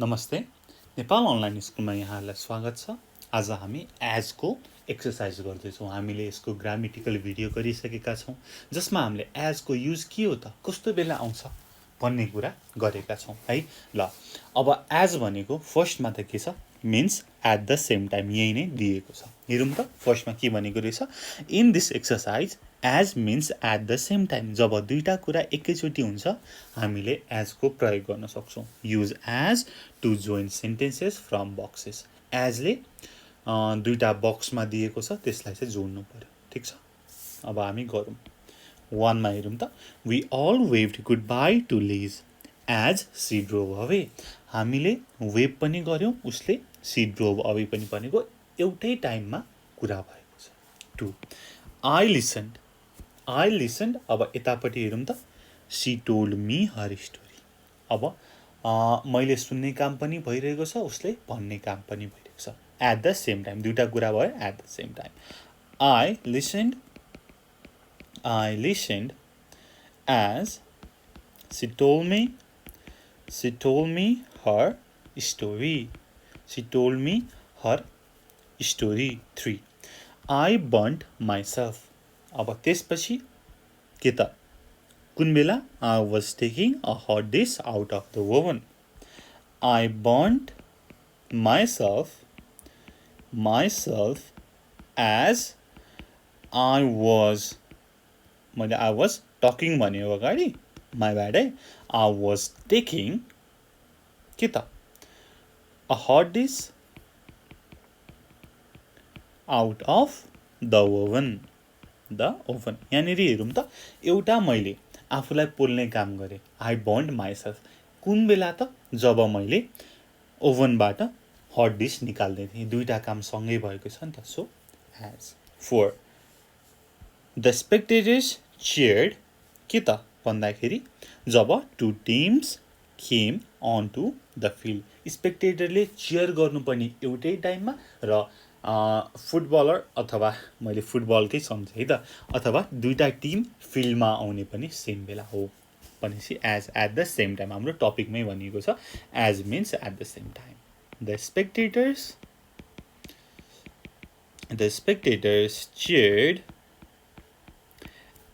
नमस्ते नेपाल अनलाइन स्कुलमा यहाँहरूलाई स्वागत छ। आज हामी एज को एक्सरसाइज गर्दैछौँ। हामीले यसको ग्रामेटिकल भिडियो गरिसकेका छौँ जसमा हामीले एज को युज के हो त, कस्तो बेला आउँछ भन्ने कुरा गरेका छौँ है। ल अब एज भनेको फर्स्टमा त के छ, means at the same time, यही नै दिएको छ। हेरौँ त फर्स्टमा के भनेको रहेछ। In this exercise as means at the same time. जब दुईटा कुरा एकैचोटि हुन्छ हामीले एज को प्रयोग गर्न सक्छौँ। Use as to join sentences from boxes. एजले दुईटा बक्समा दिएको छ, त्यसलाई चाहिँ जोड्नु पर्यो। ठिक छ, अब हामी गरौँ। वानमा हेरौँ त। We all waved good bye to Liz as she drove away. हामीले वेभ पनि गऱ्यौँ, उसले सी ड्रोभ अवे पनि भनेको एउटै टाइममा कुरा भएको छ। Two I listened. अब यतापट्टि हेरौँ त। She told me her story. अब मैले सुन्ने काम पनि भइरहेको छ, उसले भन्ने काम पनि भइरहेको छ। एट द सेम टाइम, दुईटा कुरा भयो at the same time. I listened as she told me her story. 3 I burned myself. अब त्यसपछि के त, कुन बेला? I was taking a hot dish out of the oven. I burned myself as I was taking भन्यो अगाडि, my bad है। I was taking के त, a hot dish out of the oven. यहाँनिर हेरौँ त, एउटा मैले आफूलाई पोल्ने काम गरेँ, आई बर्न्ड माइसेल्फ। कुन बेला त? जब मैले ओभनबाट हट डिस निकाल्दै थिएँ। दुईटा काम सँगै भएको छ नि त, so as. 4 the spectators cheered के त भन्दाखेरि जब two teams came on to the field. स्पेक्टेटरले चियर गर्नुपर्ने एउटै टाइममा र फुटबलर अथवा मैले फुटबलकै सम्झेँ है त, अथवा दुईटा टिम फिल्डमा आउने पनि सेम बेला हो भनेपछि as at the same time हाम्रो टपिकमै भनिएको छ। As means at the same time. The spectators cheered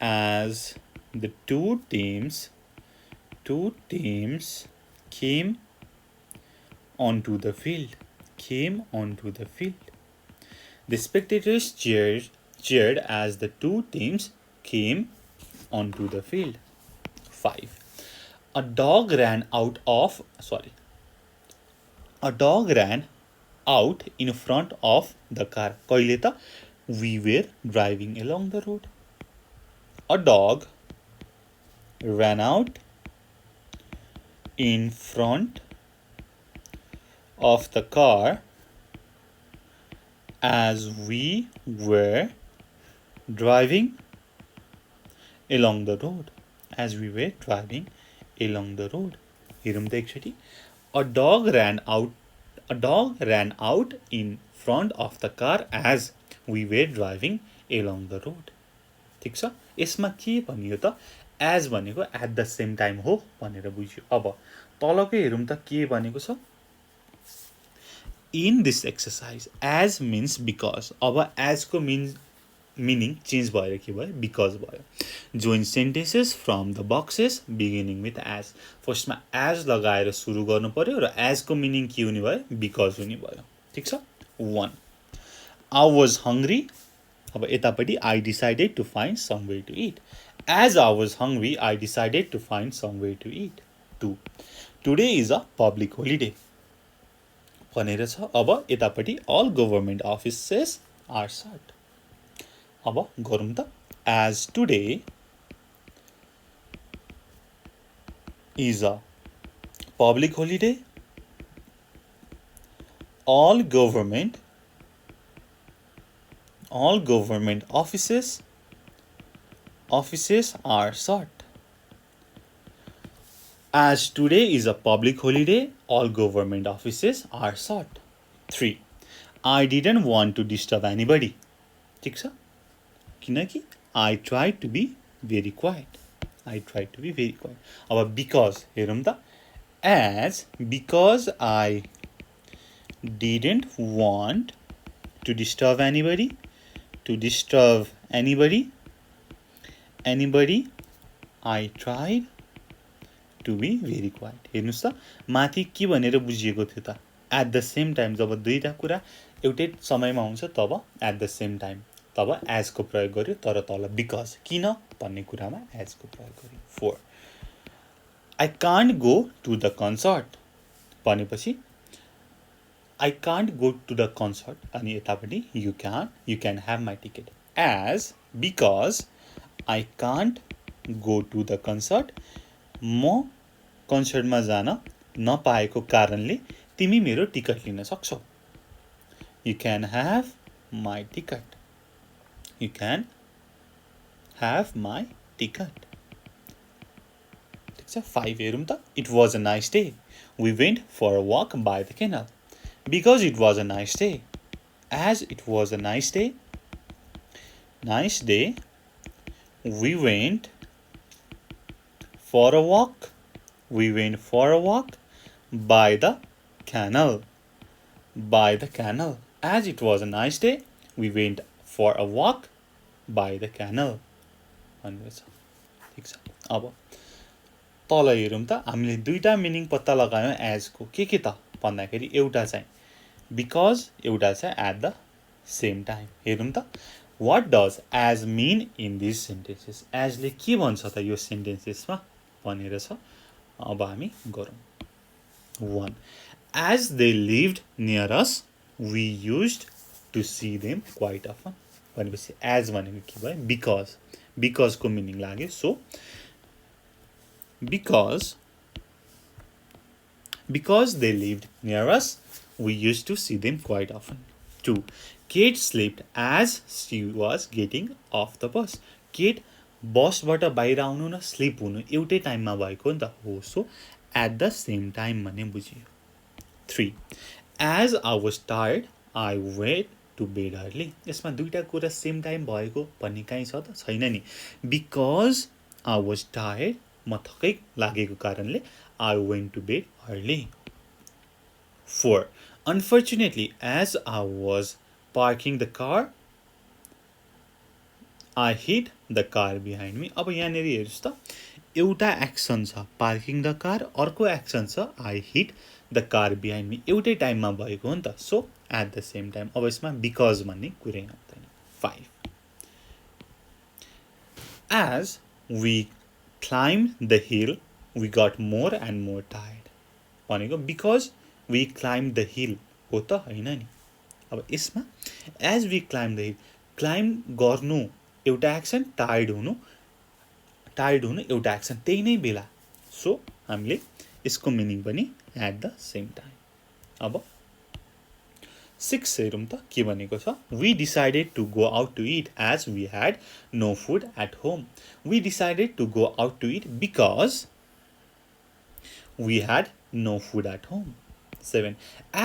as the two teams came onto the field. The spectators cheered as the two teams came onto the field. 5 A dog ran out in front of the car. कहिले त? We were driving along the road. A dog ran out in front of the car as we were driving along the road. हेरौँ त एकचोटि। A dog ran out in front of the car as we were driving along the road. ठिक छ, यसमा के भनियो त? As भनेको एट द सेम टाइम हो भनेर बुझ्यो। अब तलकै हेरौँ त के भनेको छ। In this exercise as means because. अब एजको मिनिङ चेन्ज भएर के भयो? बिकज भयो। Join sentences from the boxes beginning with as. फर्स्टमा एज लगाएर सुरु गर्नु पर्यो र एजको मिनिङ के हुने भयो? बिकज हुने भयो। ठिक छ। 1 आई वाज हङ्ग्री। अब यतापट्टि I decided to find somewhere to eat. As I was hungry I decided to find somewhere to eat. 2 today is a public holiday भनेर छ। अब यतापट्टि all government offices are shut. अब गरौँ त। As today is a public holiday all government offices are shut. As today is a public holiday, all government offices are shut. 3 I didn't want to disturb anybody. ठिक छ, किनकि I tried to be very quiet. अब because हेरौँ त। as because I didn't want to disturb anybody I tried to be very quiet. हेर्नुस् त माथि के भनेर बुझिएको थियो त एट द सेम टाइम जब दुईटा कुरा एउटै समयमा हुन्छ तब एट द सेम टाइम तब एज को प्रयोग गर्यो तर तल बिकज किन भन्ने कुरामा एज को प्रयोग गर्यो 4 I can't go to the concert भनेपछि I can't go to the concert अनि यतापट्टि you can have my ticket as because I can't go to the concert म कन्सर्टमा जान नपाएको कारणले तिमी मेरो टिकट लिन सक्छौ You can have my ticket You can have my ticket 5 हेरौँ त It was a nice day We went for a walk by the canal Because it was a nice day As it was a nice day We went for a walk by the canal As it was a nice day We went for a walk by the canal ठिक छ अब तल हेरौँ त हामीले दुईटा meaning पत्ता लगायौं as को के त भन्दाखेरि एउटा चाहिँ बिकज एउटा चाहिँ एट द सेम टाइम हेरौँ त what does as mean in this sentences एजले के भन्छ त यो सेन्टेन्सेसमा भनेर छ अब हामी गरौँ 1 As they lived near us we used to see them quite often भनेपछि एज भनेको के भयो बिकज को मिनिङ लाग्यो so because they lived near us we used to see them quite often 2 Kate slept as she was getting off the bus Kate बसबाट बाहिर आउनु न स्लिप हुनु एउटै टाइममा भएको नि त हो so at the same time भन्ने बुझियो 3 As I was tired I went to bed early यसमा दुईटा कुरा सेम टाइम भएको भन्ने काहीँ छ त छैन नि बिकज I was tired म थकै लागेको कारणले I went to bed early 4 Unfortunately as I was parking the car I hit the car behind me अब यहाँनेरि हेर्नुस् त एउटा एक्सन छ पार्किङ द कार अर्को एक्सन छ I hit the car behind me एउटै टाइममा भएको हो नि त so at the same time अब यसमा बिकज भन्ने कुरै आउँदैन 5 As we climbed the hill we got more and more tired भनेको because we climbed the hill हो त हैन नि अब यसमा as we climbed the hill climb गर्नु एउटा एक्सन टायर्ड हुनु एउटा एक्सन त्यही नै बेला सो हामीले यसको मिनिङ पनि एट द सेम टाइम अब 6 हेरौँ त के भनेको छ We decided to go out to eat as we had no food at home. We decided to go out to eat because we had no food at home. 7.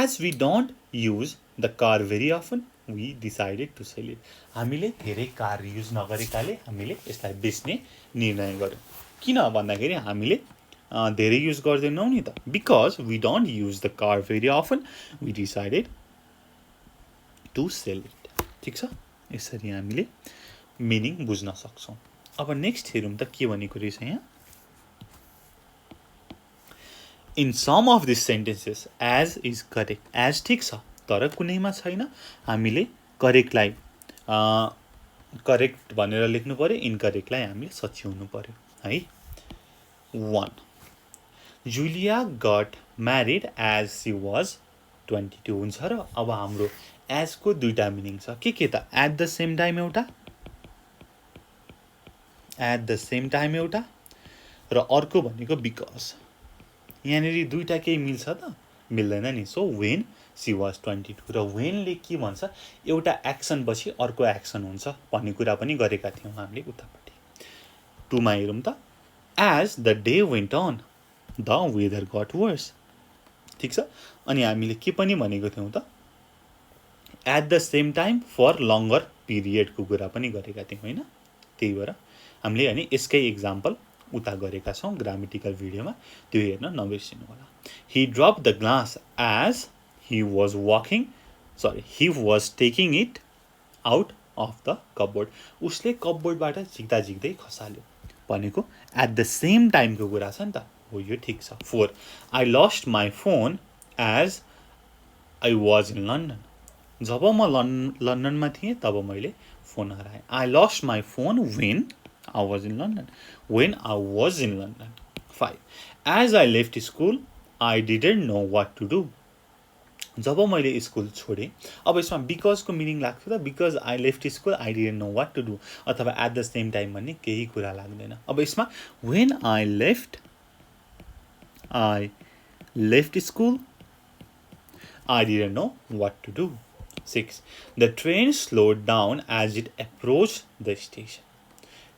As we don't use the car very often, we decided to sell it. हामीले धेरै car use नगरेकाले हामीले यसलाई बेच्ने निर्णय गर्यौं किन भन्दाखेरि हामीले धेरै युज गर्दैनौं नि त because we don't use the car very often we decided to sell it ठीक छ यसरी हामीले मिनिङ बुझ्न सक्छौं अब नेक्स्ट हेरौं त के भनेको रहेछ यहाँ In some of these sentences as is correct as ठीक छ तर कुनैमा छैन हामीले करेक्टलाई करेक्ट भनेर लेख्नु पर्यो इनकरेक्टलाई हामीले सच्याउनु पर्यो है 1 Julia got married as she was 22 हुन्छ र अब हाम्रो as को दुईटा मिनिङ छ के त एट द सेम टाइम एउटा र अर्को भनेको बिकज यहाँनेरि दुईटा केही मिल्छ त मिल्दैन नि सो when she was 22 र when ले के भन्छ एउटा एक्सन पछि अर्को एक्सन हुन्छ भन्ने कुरा पनि गरेका थियौं हामीले उतापट्टि 2 मा हेरौं त as the day went on the weather got worse ठीक छ अनि हामीले के पनि भनेको थियौं त at the same time for longer period को कुरा पनि गरेका थियौं हैन त्यही भएर हामीले अनि यसकै एक्जाम्पल उता गरेका छौँ ग्रामेटिकल भिडियोमा, त्यो हेर्न नबिर्सिनु होला। He drop the glass as he was taking it out of the cupboard. उसले कपबोर्डबाट झिक्दा झिक्दै खसाल्यो भनेको एट द सेम टाइमको कुरा छ नि त। हो, यो ठिक छ। 4 I lost my phone as I was in London. जब म लन्डनमा थिएँ तब मैले फोन हराएँ। I lost my phone when I was in London. When I was in London. 5 as I left school I didn't know what to do. जब मैले school छोडेँ, अब यसमा बिकजको मिनिङ लाग्थ्यो त, because I left school I didn't know what to do, अथवा at the same time भन्ने केही कुरा लाग्दैन। अब यसमा when I left school I didn't know what to do. 6 The train slowed down as it approached the station.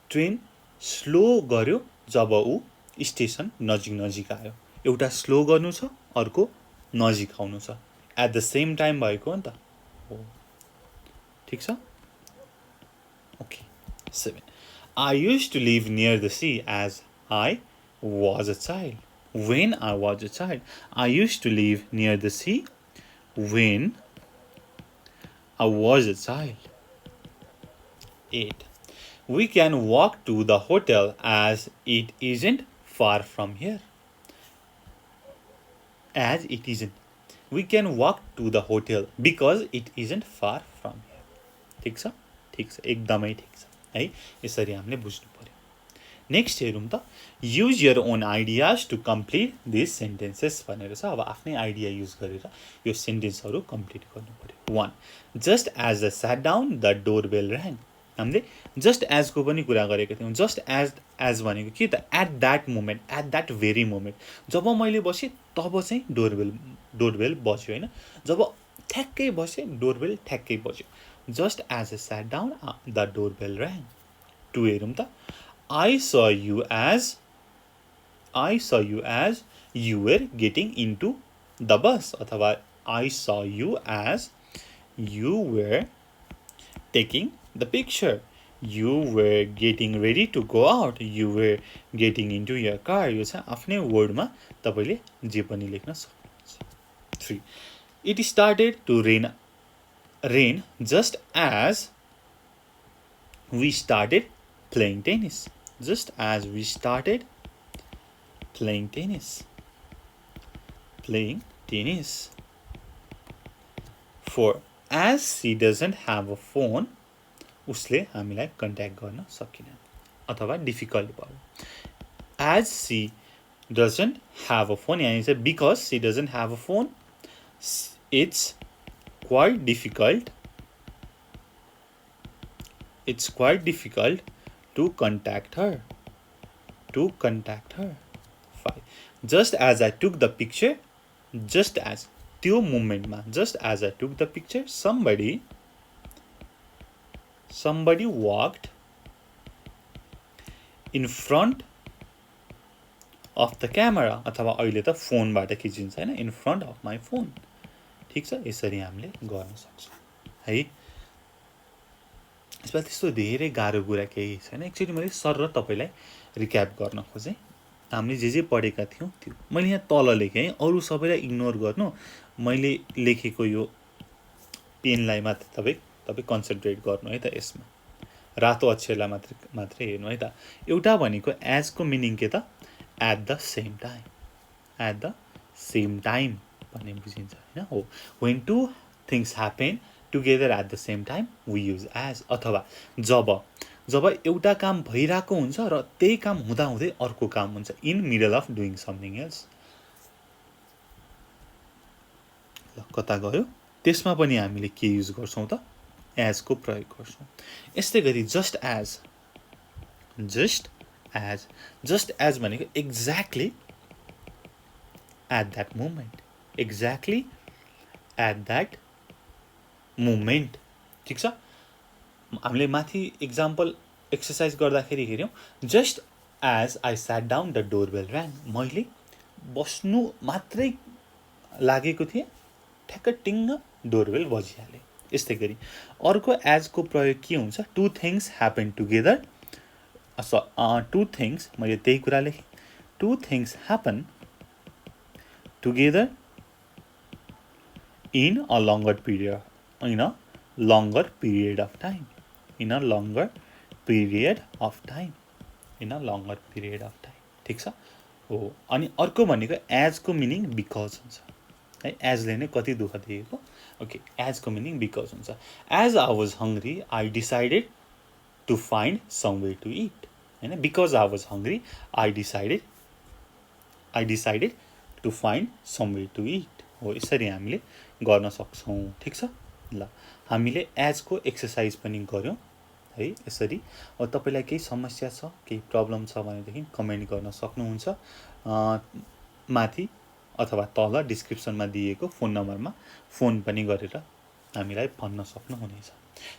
Train slow गर्यो जब ऊ station नजिक आयो। एउटा स्लो गर्नु छ, अर्को नजिक आउनु छ, एट द सेम टाइम भएको हो नि त। हो, ठिक छ। Okay. 7 I used to live near the sea as I was a child. When I was a child, I used to live near the sea when I was a child. 8 We can walk to the hotel as it isn't far from here. As it isn't. We can walk to the hotel because it isn't far from here. ठिक छ, ठिक छ, एकदमै ठिक छ है। यसरी हामीले बुझ्नु पर्यो। नेक्स्ट हेरौँ त, use your own ideas to complete this sentences भनेर छ। अब आफ्नै आइडिया युज गरेर यो सेन्टेन्सहरू कम्प्लिट गर्नु पर्यो। 1 just as the sat down the door bell rang. हामीले जस्ट एजको पनि कुरा गरेका थियौँ। जस्ट एज भनेको के त, at that moment, at that very moment, जब मैले बसेँ तब चाहिँ डोरबेल बज्यो होइन। जब ठ्याक्कै बसेँ डोरबेल ठ्याक्कै बज्यो। Just as a sat down the door bell rang. 2 हेरौँ त, I saw you as you were getting into the bus, अथवा I saw you as you were taking the picture. You were getting ready to go out. You were getting into your car. यो चाहिँ आफ्नै वर्डमा तपाईले जे पनि लेख्न सक्नुहुन्छ। 3 It started to rain just as we started playing tennis. Just as we started playing tennis. 4 As she doesn't have a phone, उसले हामीलाई कन्ट्याक्ट गर्न सकिन अथवा डिफिकल्ट भयो। As she doesn't have a phone, यानी चाहिँ because she doesn't have a phone, it's quite difficult to contact her. 5 Just as I took the picture, just as त्यो मोमेन्टमा, just as I took the picture, somebody walked in front of the camera, अथवा अहिले त फोनबाट खिचिन्छ हैन, in front of my phone. ठीक छ, यसरी हामीले गर्न सक्छौं है। यसमा त्यस्तो धेरै गाह्रो कुरा केही छैन। एक्चुअली मैले सर र तपाईलाई रिक्याप गर्न खोजेँ। हामीले जे पढेका थियौं त्यो मैले यहाँ तल लेखेँ, अरु सबैलाई इग्नोर गर्नु। मैले लेखेको यो पेनलाई मात्र तपाई कन्सन्ट्रेट गर्नु है त। यसमा रातो अक्षरलाई मात्रै हेर्नु है त। एउटा भनेको एज को मिनिङ के त, at the same time, at the same time भन्ने बुझिन्छ हैन। हो, when two things happen together at the same time we use as, अथवा जब एउटा काम भइराको हुन्छ र त्यही काम हुँदाहुँदै अर्को काम हुन्छ, in middle of doing something else. ल कता गयो, त्यसमा पनि हामीले के युज गर्छौं त, एज को प्रयोग गर्छौं। यस्तै गरी जस्ट एज भनेको एक्ज्याक्टली एट दैट मोमेन्ट, ठीक छ। हामीले माथि एक्जाम्पल एक्सरसाइज गर्दाखेरि हेर्यौं, just as I sat down the doorbell rang, मैले बस्नु मात्रै लागेको थिएँ, ठ्याक्क टिङ्ग डोरबेल बजिहाल्यो। यस्तै गरी अर्को एज को प्रयोग के हुन्छ, two things happen together two things मैले त्यही कुरा लेखेँ two things happen together in a longer period of time in a longer period of time ठिक छ हो अनि अर्को भनेको एजको मिनिङ बिकज हुन्छ है एजले नै कति दुःख दिएको ओके एजको मिनिङ बिकज हुन्छ as I was hungry I decided to find some way to it होइन because I was hungry I decided to find some way to it हो यसरी हामीले गर्न सक्छौँ ठिक छ ल हामीले एजको एक्सर्साइज पनि गऱ्यौँ है यसरी अब तपाईँलाई केही समस्या छ केही प्रब्लम छ भनेदेखि कमेन्ट गर्न सक्नुहुन्छ माथि अथवा तल डिस्क्रिप्सनमा दिएको फोन नम्बरमा फोन पनि गरेर हामीलाई भन्न सक्नुहुनेछ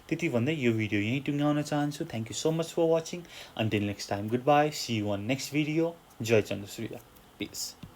त्यति भन्दै यो भिडियो यहीँ टुङ्गाउन चाहन्छु thank you so much for watching until next time goodbye see you on next video जय चन्द्र सूर्य पिस